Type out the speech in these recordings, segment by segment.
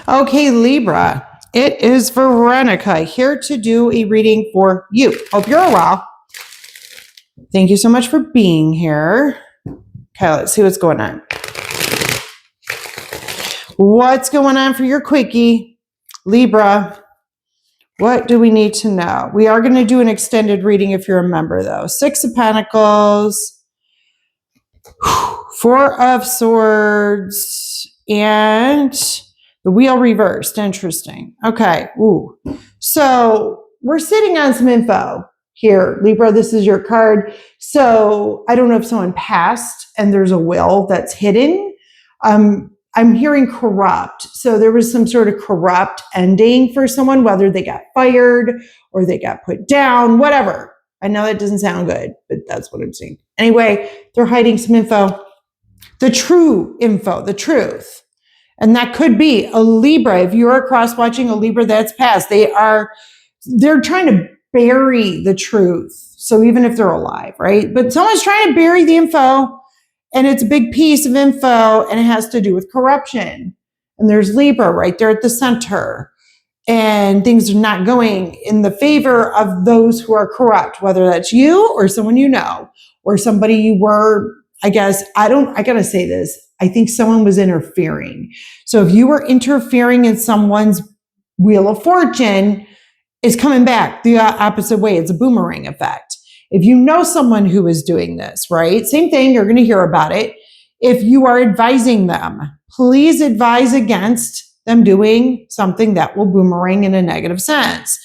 Okay, Libra, it is Veronica here to do a reading for you. Hope you're well. Thank you so much for being here. Okay, let's see what's going on. What's going on for your quickie? Libra, what do we need to know? We are going to do an extended reading if you're a member, though. 6 of Pentacles, 4 of Swords, and the wheel reversed. Interesting. Okay. Ooh. So we're sitting on some info here. Libra, this is your card. So I don't know if someone passed and there's a will that's hidden. I'm hearing corrupt. So there was some sort of corrupt ending for someone, whether they got fired or they got put down, whatever. I know that doesn't sound good, but that's what I'm seeing. Anyway, they're hiding some info. The true info, the truth. And that could be a Libra. If you're cross watching a Libra that's passed, they're trying to bury the truth. So even if they're alive, right? But someone's trying to bury the info, and it's a big piece of info, and it has to do with corruption. And there's Libra right there at the center. And things are not going in the favor of those who are corrupt, whether that's you or someone you know, or somebody you were, I guess, I gotta say this. I think someone was interfering. So if you were interfering in someone's wheel of fortune, it's coming back the opposite way. It's a boomerang effect. If you know someone who is doing this, right? Same thing, you're going to hear about it. If you are advising them, please advise against them doing something that will boomerang in a negative sense.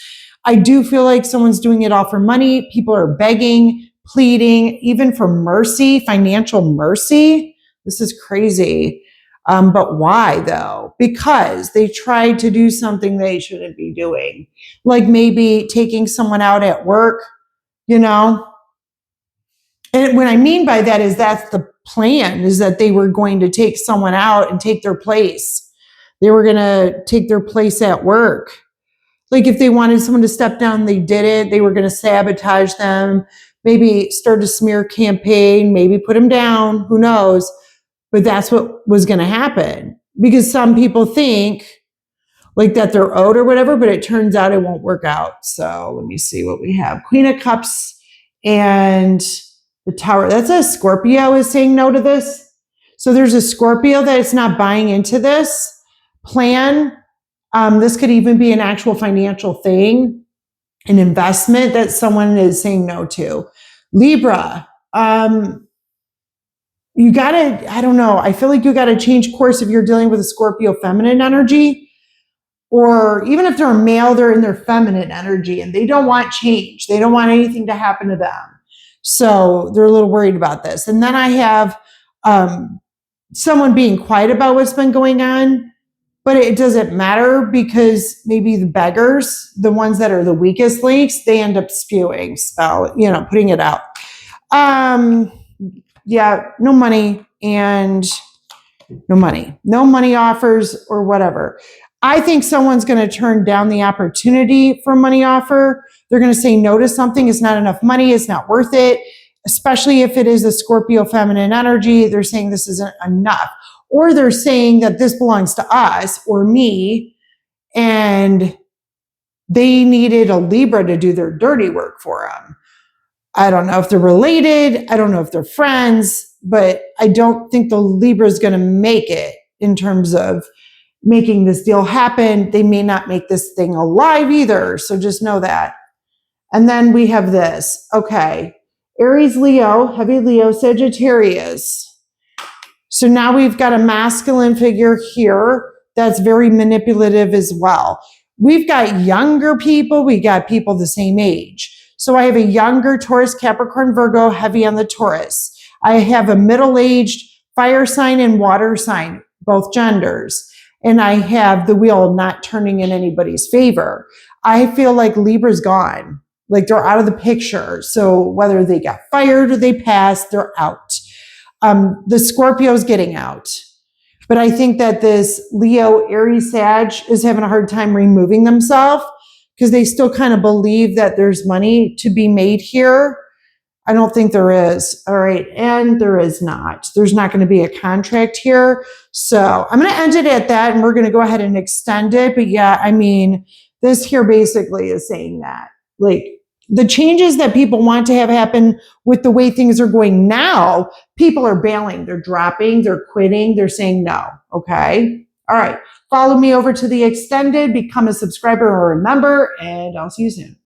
I do feel like someone's doing it all for money. People are begging, pleading, even for mercy, financial mercy. This is crazy. But why though? Because they tried to do something they shouldn't be doing. Like maybe taking someone out at work, you know? And what I mean by that is that's the plan, is that they were going to take someone out and take their place. They were going to take their place at work. Like if they wanted someone to step down, they did it. They were going to sabotage them, maybe start a smear campaign, maybe put them down, who knows? But that's what was going to happen, because some people think like that they're owed or whatever, but it turns out it won't work out. So let me see what we have. Queen of Cups and the Tower. That's a Scorpio is saying no to this. So there's a Scorpio that is not buying into this plan. This could even be an actual financial thing, an investment that someone is saying no to. Libra, you gotta, I don't know, I feel like you gotta change course if you're dealing with a Scorpio feminine energy, or even if they're a male, they're in their feminine energy and they don't want change. They don't want anything to happen to them. So they're a little worried about this. And then I have someone being quiet about what's been going on, but it doesn't matter, because maybe the beggars, the ones that are the weakest links, they end up spewing, putting it out. Yeah, no money and no money offers or whatever. I think someone's going to turn down the opportunity for a money offer. They're going to say no to something. It's not enough money. It's not worth it, especially if it is a Scorpio feminine energy. They're saying this isn't enough, or they're saying that this belongs to us or me, and they needed a Libra to do their dirty work for them. I don't know if they're related. I don't know if they're friends, but I don't think the Libra is going to make it in terms of making this deal happen. They may not make this thing alive either. So just know that. And then we have this. Okay. Aries, Leo, heavy Leo, Sagittarius. So now we've got a masculine figure here that's very manipulative as well. We've got younger people. We got people the same age. So I have a younger Taurus, Capricorn, Virgo, heavy on the Taurus. I have a middle-aged fire sign and water sign, both genders. And I have the wheel not turning in anybody's favor. I feel like Libra's gone. Like they're out of the picture. So whether they got fired or they passed, they're out. The Scorpio's getting out. But I think that this Leo, Aries, Sag is having a hard time removing themselves, because they still kind of believe that there's money to be made here. I don't think there is. All right. And there is not. There's not going to be a contract here. So I'm going to end it at that, and we're going to go ahead and extend it. But yeah, I mean, this here basically is saying that, like, the changes that people want to have happen with the way things are going now, people are bailing. They're dropping, they're quitting, they're saying no. Okay. All right. Follow me over to the extended, become a subscriber or a member, and I'll see you soon.